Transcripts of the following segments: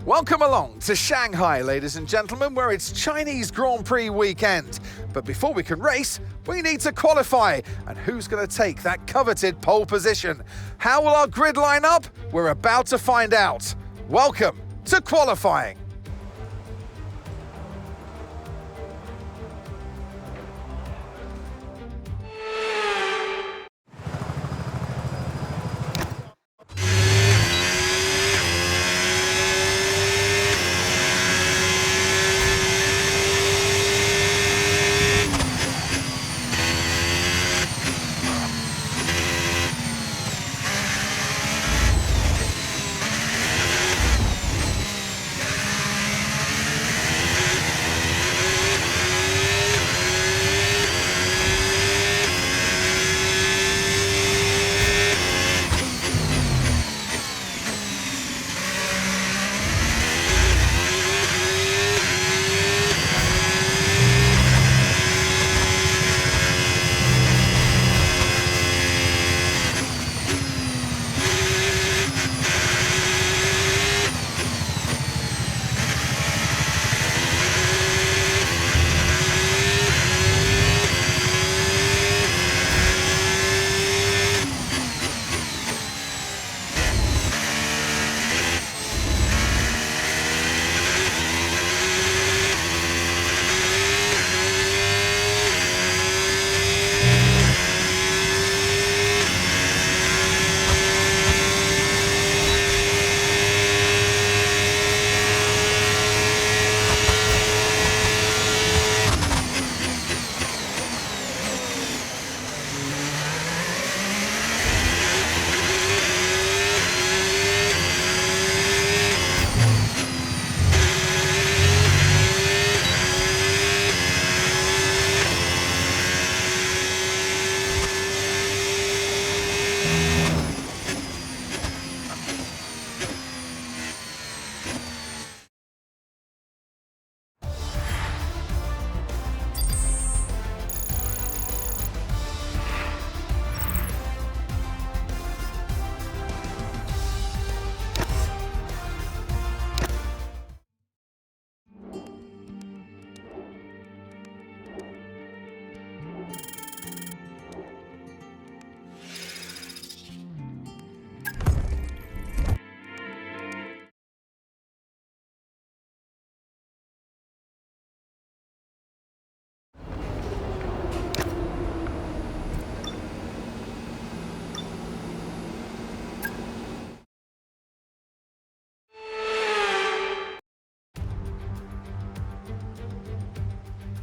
Welcome along to Shanghai, ladies and gentlemen, where it's Chinese Grand Prix weekend. But before we can race, we need to qualify. And who's going to take that coveted pole position? How will our grid line up? We're about to find out. Welcome to qualifying.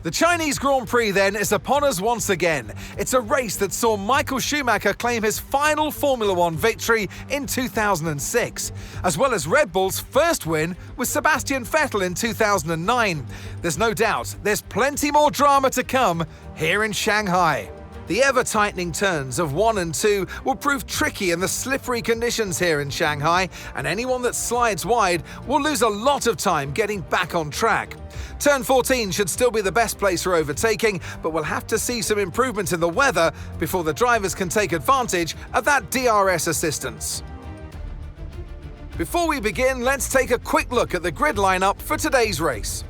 The Chinese Grand Prix then is upon us once again. It's a race that saw Michael Schumacher claim his final Formula One victory in 2006, as well as Red Bull's first win with Sebastian Vettel in 2009. There's no doubt there's plenty more drama to come here in Shanghai. The ever-tightening turns of 1 and 2 will prove tricky in the slippery conditions here in Shanghai, and anyone that slides wide will lose a lot of time getting back on track. Turn 14 should still be the best place for overtaking, but we'll have to see some improvement in the weather before the drivers can take advantage of that DRS assistance. Before we begin, let's take a quick look at the grid lineup for today's race.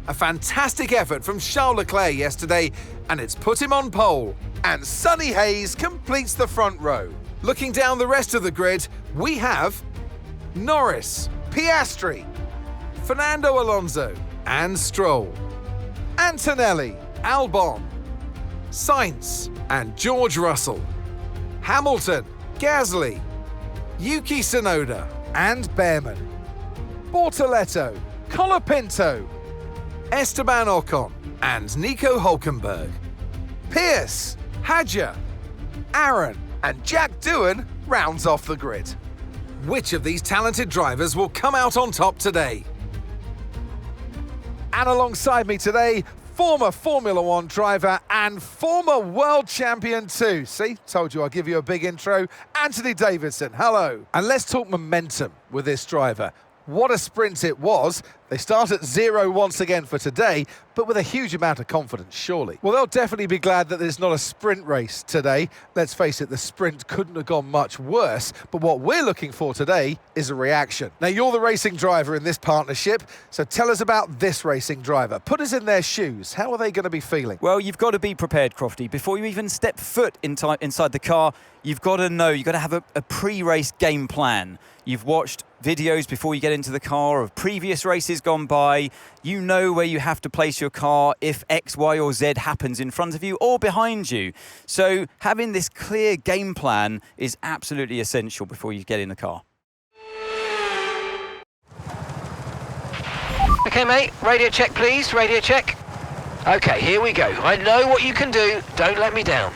A fantastic effort from Charles Leclerc yesterday, and it's put him on pole. And Sonny Hayes completes the front row. Looking down the rest of the grid, we have Norris, Piastri, Fernando Alonso and Stroll, Antonelli, Albon, Sainz and George Russell, Hamilton, Gasly, Yuki Tsunoda and Behrman, Bortoleto, Colapinto, Esteban Ocon and Nico Hülkenberg, Pierce, Hadjar, Aaron and Jack Doohan rounds off the grid. Which of these talented drivers will come out on top today? And alongside me today, former Formula One driver and former world champion too. See, told you I'll give you a big intro. Anthony Davidson, hello. And let's talk momentum with this driver. What a sprint it was. They start at 0 once again for today, but with a huge amount of confidence, surely. Well, they'll definitely be glad that there's not a sprint race today. Let's face it, the sprint couldn't have gone much worse, but what we're looking for today is a reaction. Now, you're the racing driver in this partnership, so tell us about this racing driver. Put us in their shoes. How are they going to be feeling? Well, you've got to be prepared, Crofty. Before you even step foot inside the car, you've got to know, you've got to have a pre-race game plan. You've watched videos before you get into the car of previous races gone by. You know where you have to place your car if X, Y or Z happens in front of you or behind you. So having this clear game plan is absolutely essential before you get in the car. Okay, mate, radio check, please, radio check. Okay, here we go. I know what you can do. Don't let me down.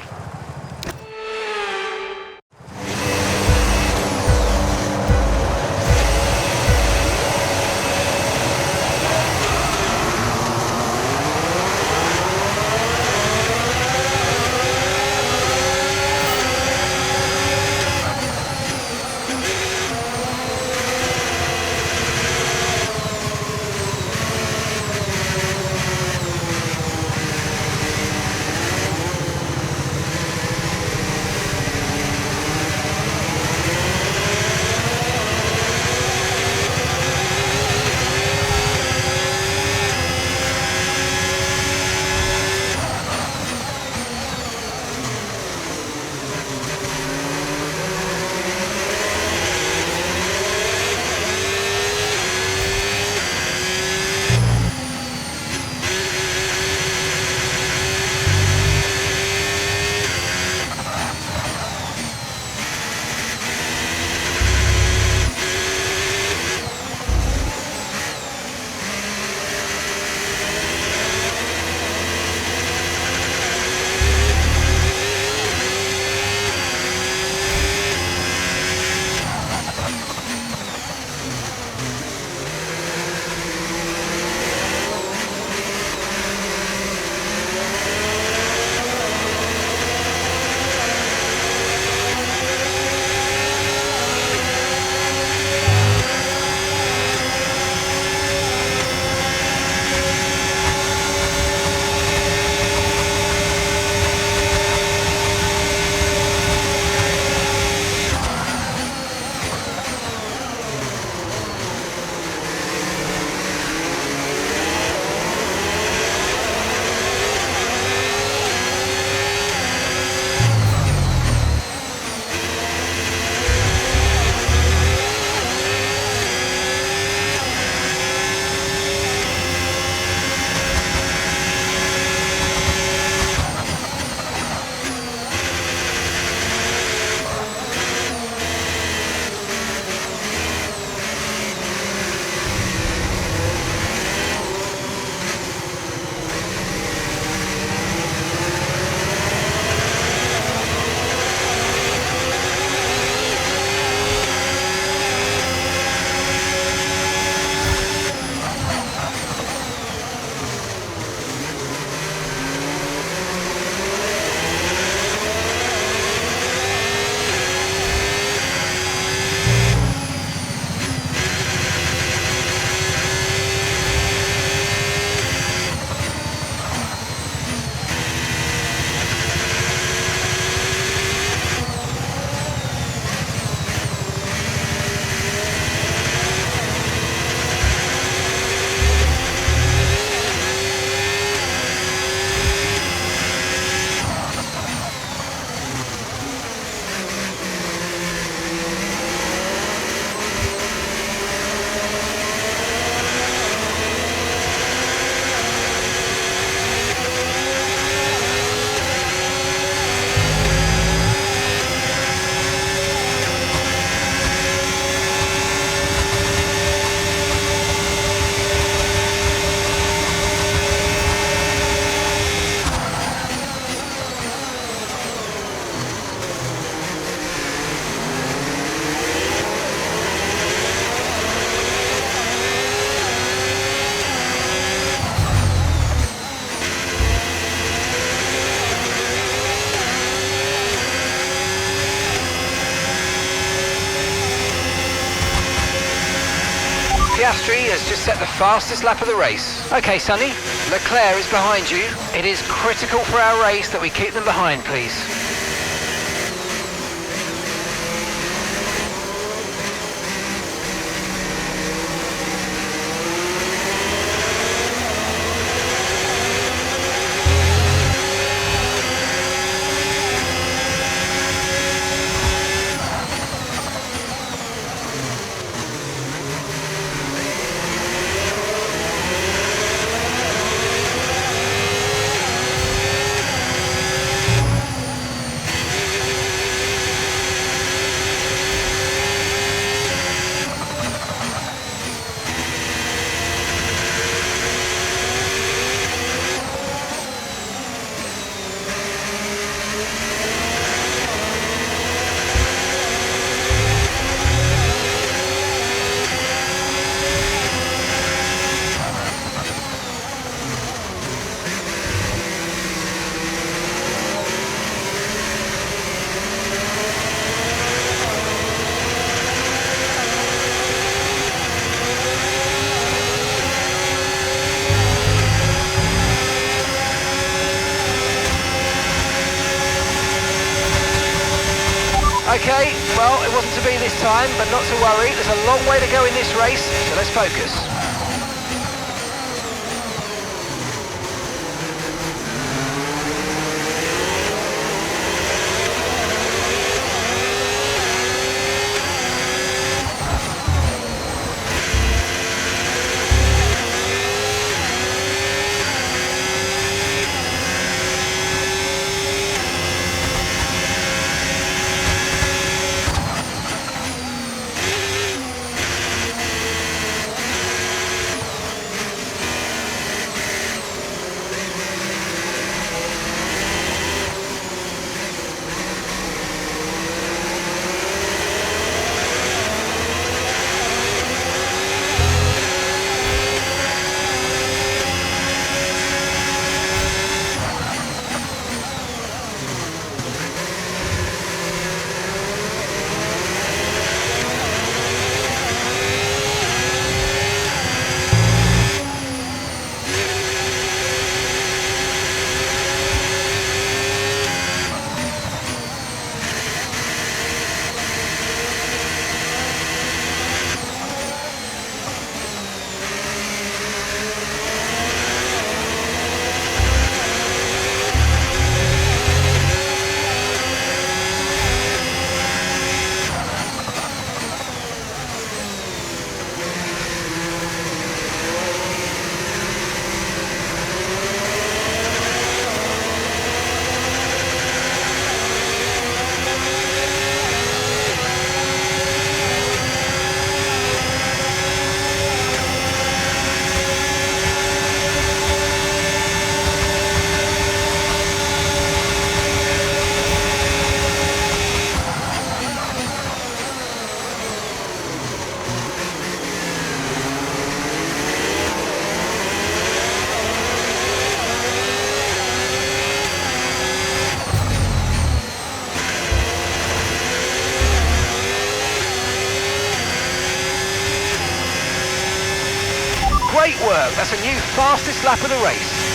Piastri has just set the fastest lap of the race. Okay, Sonny, Leclerc is behind you. It is critical for our race that we keep them behind, please. Okay, well, it wasn't to be this time, but not to worry. There's a long way to go in this race, so let's focus. Great work, that's a new fastest lap of the race.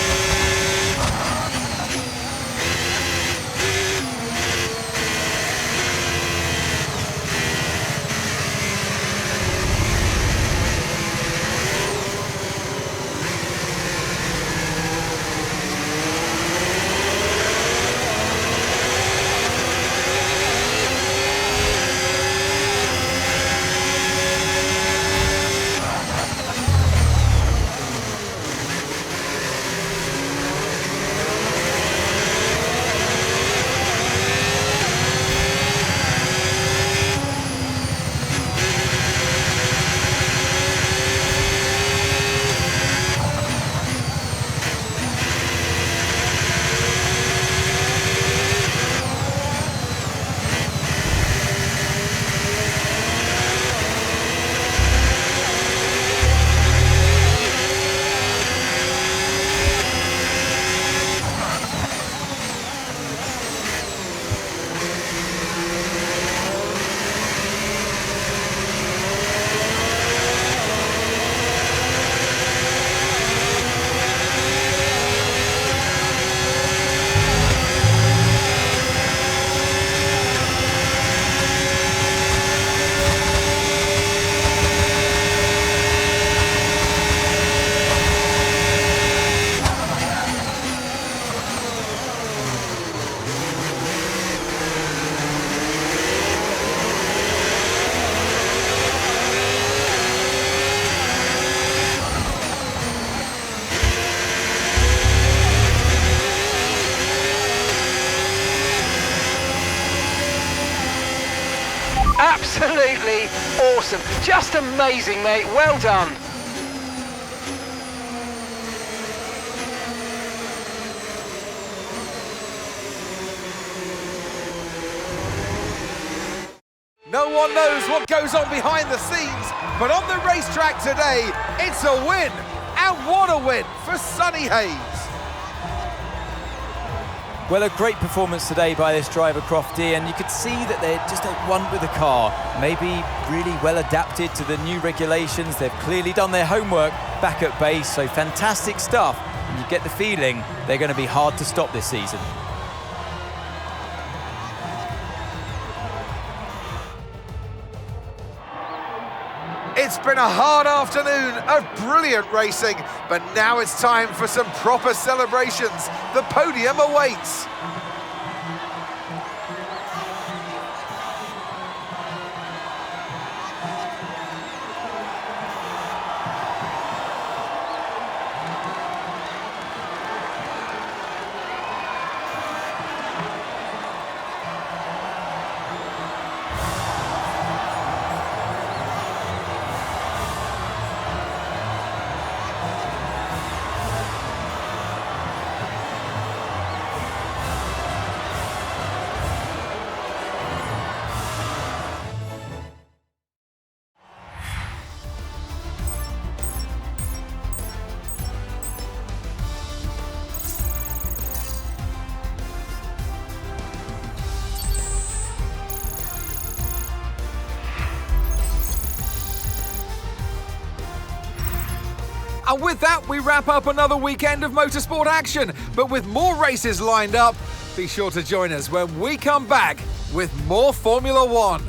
Absolutely awesome. Just amazing, mate. Well done. No one knows what goes on behind the scenes, but on the racetrack today, it's a win. And what a win for Sonny Hayes. Well, a great performance today by this driver, Crofty, and you could see that they're just at one with the car. Maybe really well adapted to the new regulations. They've clearly done their homework back at base, so fantastic stuff. And you get the feeling they're going to be hard to stop this season. It's been a hard afternoon of brilliant racing, but now it's time for some proper celebrations. The podium awaits. And with that, we wrap up another weekend of motorsport action. But with more races lined up, be sure to join us when we come back with more Formula One.